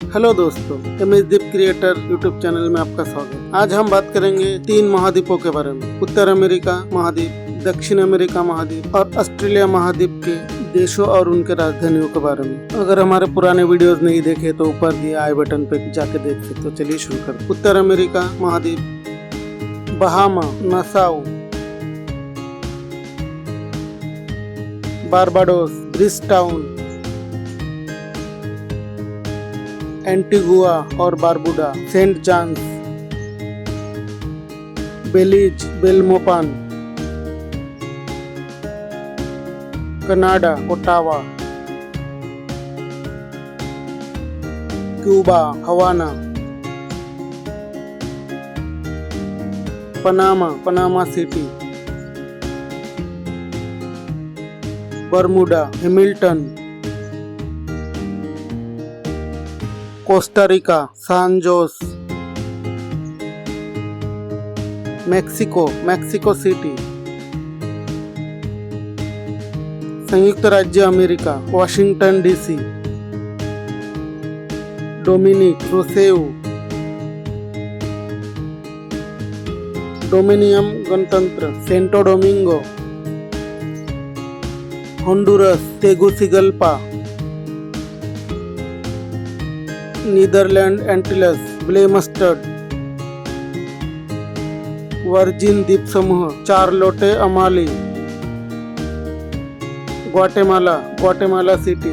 Hello दोस्तों, MS दीप creator YouTube channel में आपका स्वागत। आज हम बात करेंगे 3 महाद्वीपों के बारे में। उत्तर अमेरिका महाद्वीप, दक्षिण अमेरिका महाद्वीप और ऑस्ट्रेलिया महाद्वीप के देशों और उनके राजधानियों के बारे में। अगर हमारे पुराने वीडियोस नहीं देखे तो ऊपर दिए आई बटन पे जाके देख सकते हो। चलिए शुरू करते हैं। उत्तर अमेरिका महाद्वीप, Bahama, Nassau, Barbados, Bridgetown, Antigua और Barbuda, Saint John's, Belize, Belmopan, Canada, Ottawa, Cuba, Havana, Panama, Panama City, Bermuda, Hamilton, Costa Rica, San Jose, Mexico, Mexico City, संयुक्त राज्य America, Washington DC, Dominica, Roseau, Dominican गणतंत्र, Santo Domingo, Honduras, Tegucigalpa, Netherland Antilles, ब्ले मस्टर्ड, Virgin द्वीप समूह, Charlotte Amalie, Guatemala, Guatemala City,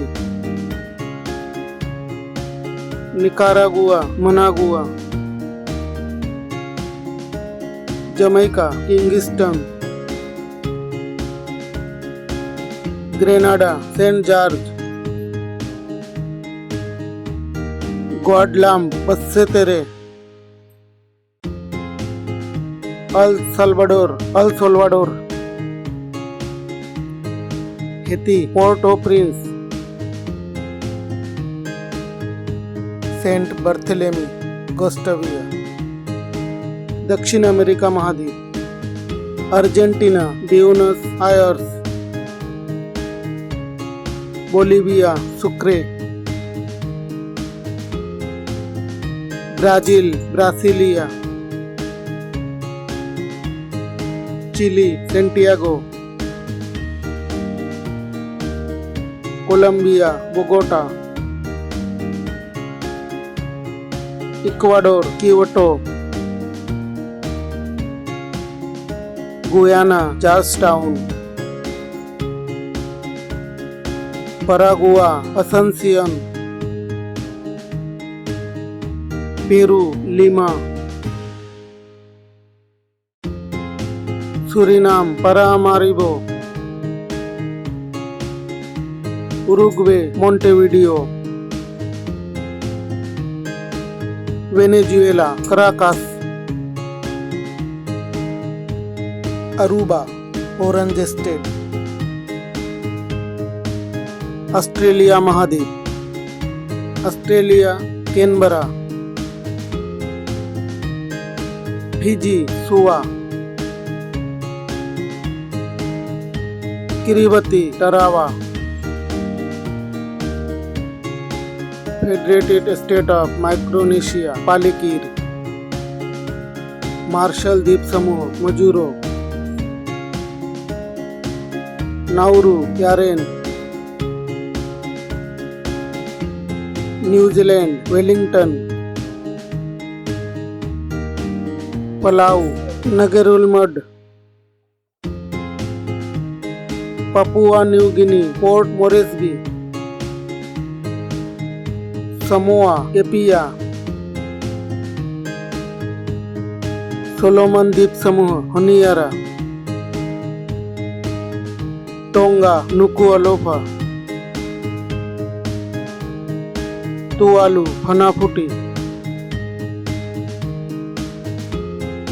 Nicaragua, Managua, Jamaica, Kingston, Grenada, Saint George, ग्वाडलाम, Basseterre, El Salvador, Haiti, Port au Prince, Saint Barthelemy, कोस्टाविया। दक्षिण America महाद्वीप, Argentina, Buenos Aires, Bolivia, Sucre, Brazil, Brasilia, Chile, Santiago, Colombia, Bogota, Ecuador, Quito, Guyana, Georgetown, Paraguay, Asuncion, Peru, Lima, Suriname, Paramaribo, Uruguay, Montevideo, Venezuela, Caracas, Aruba, Oranjestad. Australia महाद्वीप, Australia, Canberra, Fiji, Suva, Kiribati, Tarawa, Federated State of Micronesia, Palikir, Marshall द्वीप समूह, Majuro, Nauru, Yaren, New Zealand, Wellington, Palau, Ngerulmud, Papua New Guinea, Port Moresby, Samoa, Apia, Solomon द्वीप समूह, Honiara, Tonga, Nuku'alofa, Tuvalu, Funafuti,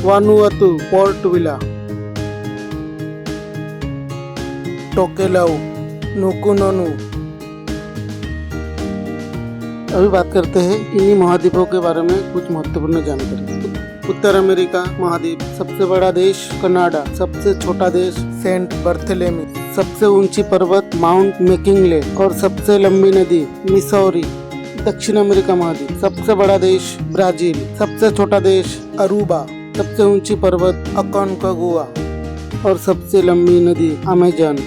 Vanuatu, Port Vila, Tokelau, Nukunonu. अभी बात करते हैं इन्हीं महाद्वीपों के बारे में कुछ महत्वपूर्ण जानकारी। उत्तर अमेरिका महाद्वीप, सबसे बड़ा देश कनाडा, सबसे छोटा देश सेंट बर्थेलेमी, सबसे ऊंची पर्वत माउंट मैकिंले और सबसे लंबी नदी मिसौरी। दक्षिण अमेरिका महाद्वीप। सबसे बड़ा देश ब्राजील। सबसे छोटा देश अरूबा। सबसे ऊंची पर्वत अकोनकागुआ और सबसे लंबी नदी अमेजन।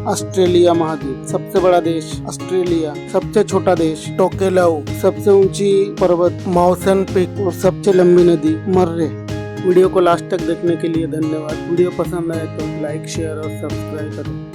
ऑस्ट्रेलिया महाद्वीप। सबसे बड़ा देश ऑस्ट्रेलिया। सबसे छोटा देश टोकेलाउ। सबसे ऊंची पर्वत माउसन पीक और सबसे लंबी नदी मर्रे। वीडियो को लास्ट तक देखने के लिए धन्यवाद। वीडियो पसंद आए तो लाइक, शेयर और सब्सक्राइब करें।